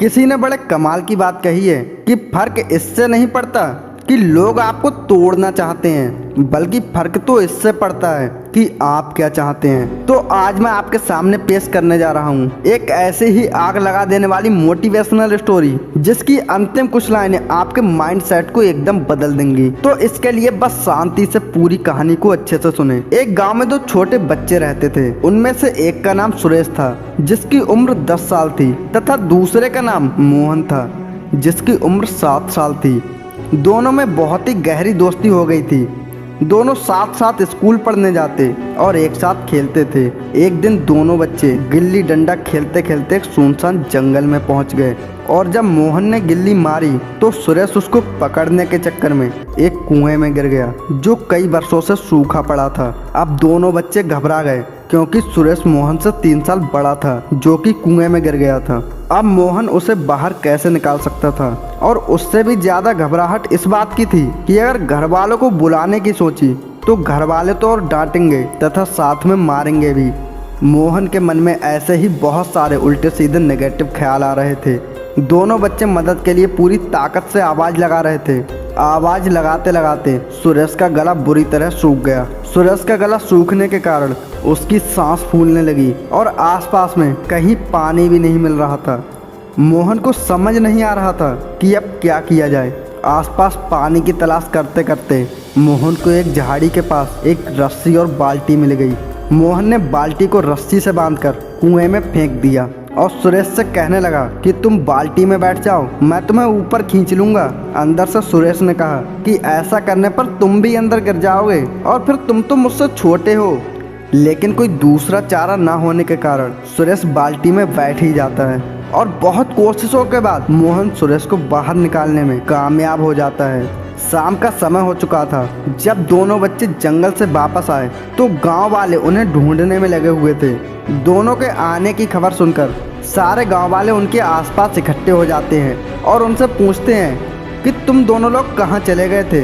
किसी ने बड़े कमाल की बात कही है कि फर्क इससे नहीं पड़ता कि लोग आपको तोड़ना चाहते हैं, बल्कि फर्क तो इससे पड़ता है कि आप क्या चाहते हैं। तो आज मैं आपके सामने पेश करने जा रहा हूँ एक ऐसे ही आग लगा देने वाली मोटिवेशनल स्टोरी, जिसकी अंतिम कुछ लाइनें आपके माइंड सेट को एकदम बदल देंगी। तो इसके लिए बस शांति से पूरी कहानी को अच्छे से सुने। एक गाँव में दो छोटे बच्चे रहते थे। उनमें से एक का नाम सुरेश था, जिसकी उम्र 10 साल थी, तथा दूसरे का नाम मोहन था, जिसकी उम्र 7 साल थी। दोनों में बहुत ही गहरी दोस्ती हो गई थी। दोनों साथ साथ स्कूल पढ़ने जाते और एक साथ खेलते थे। एक दिन दोनों बच्चे गिल्ली डंडा खेलते खेलते एक सुनसान जंगल में पहुंच गए, और जब मोहन ने गिल्ली मारी तो सुरेश उसको पकड़ने के चक्कर में एक कुएं में गिर गया, जो कई वर्षों से सूखा पड़ा था। अब दोनों बच्चे घबरा गए, क्योंकि सुरेश मोहन से 3 साल बड़ा था, जो कि कुएं में गिर गया था। अब मोहन उसे बाहर कैसे निकाल सकता था, और उससे भी ज्यादा घबराहट इस बात की थी कि अगर घर वालों को बुलाने की सोची तो घर वाले तो और डांटेंगे तथा साथ में मारेंगे भी। मोहन के मन में ऐसे ही बहुत सारे उल्टे सीधे नेगेटिव ख्याल आ रहे थे। दोनों बच्चे मदद के लिए पूरी ताकत से आवाज लगा रहे थे। आवाज लगाते लगाते सुरेश का गला बुरी तरह सूख गया। सुरेश का गला सूखने के कारण उसकी सांस फूलने लगी और आसपास में कहीं पानी भी नहीं मिल रहा था। मोहन को समझ नहीं आ रहा था कि अब क्या किया जाए। आसपास पानी की तलाश करते करते मोहन को एक झाड़ी के पास एक रस्सी और बाल्टी मिल गई। मोहन ने बाल्टी को रस्सी से बांधकर कुएं में फेंक दिया और सुरेश से कहने लगा कि तुम बाल्टी में बैठ जाओ, मैं तुम्हें ऊपर खींच लूंगा। अंदर से सुरेश ने कहा कि ऐसा करने पर तुम भी अंदर गिर जाओगे और फिर तुम तो मुझसे छोटे हो। लेकिन कोई दूसरा चारा ना होने के कारण सुरेश बाल्टी में बैठ ही जाता है, और बहुत कोशिशों के बाद मोहन सुरेश को बाहर निकालने में कामयाब हो जाता है। शाम का समय हो चुका था। जब दोनों बच्चे जंगल से वापस आए तो गांव वाले उन्हें ढूंढने में लगे हुए थे। दोनों के आने की खबर सुनकर सारे गांव वाले उनके आसपास इकट्ठे हो जाते हैं और उनसे पूछते हैं कि तुम दोनों लोग कहां चले गए थे।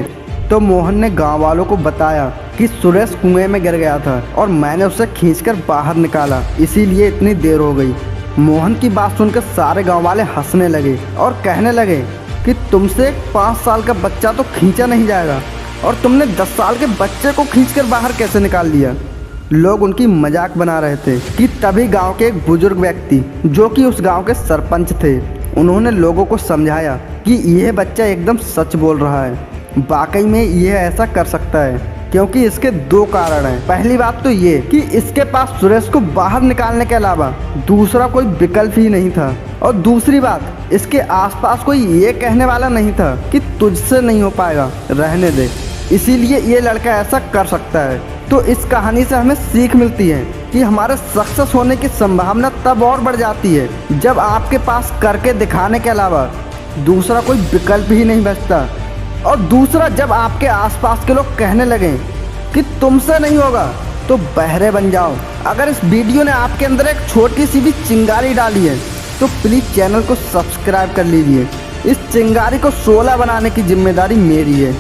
तो मोहन ने गांव वालों को बताया कि सुरेश कुएं में गिर गया था और मैंने उसे खींचकर बाहर निकाला, इसीलिए इतनी देर हो गई। मोहन की बात सुनकर सारे गाँव वाले हंसने लगे और कहने लगे कि तुमसे 5 साल का बच्चा तो खींचा नहीं जाएगा, और तुमने 10 साल के बच्चे को खींचकर बाहर कैसे निकाल लिया। लोग उनकी मजाक बना रहे थे कि तभी गांव के एक बुजुर्ग व्यक्ति, जो कि उस गांव के सरपंच थे, उन्होंने लोगों को समझाया कि यह बच्चा एकदम सच बोल रहा है। वाकई में यह ऐसा कर सकता है, क्योंकि इसके 2 कारण हैं। पहली बात तो ये कि इसके पास सुरेश को बाहर निकालने के अलावा दूसरा कोई विकल्प ही नहीं था, और दूसरी बात, इसके आसपास कोई ये कहने वाला नहीं था कि तुझसे नहीं हो पाएगा, रहने दे। इसीलिए ये लड़का ऐसा कर सकता है। तो इस कहानी से हमें सीख मिलती है कि हमारे सक्सेस होने की संभावना तब और बढ़ जाती है जब आपके पास करके दिखाने के अलावा दूसरा कोई विकल्प ही नहीं बचता। और दूसरा, जब आपके आसपास के लोग कहने लगें कि तुमसे नहीं होगा, तो बहरे बन जाओ। अगर इस वीडियो ने आपके अंदर एक छोटी सी भी चिंगारी डाली है तो प्लीज़ चैनल को सब्सक्राइब कर लीजिए। इस चिंगारी को 16 बनाने की जिम्मेदारी मेरी है।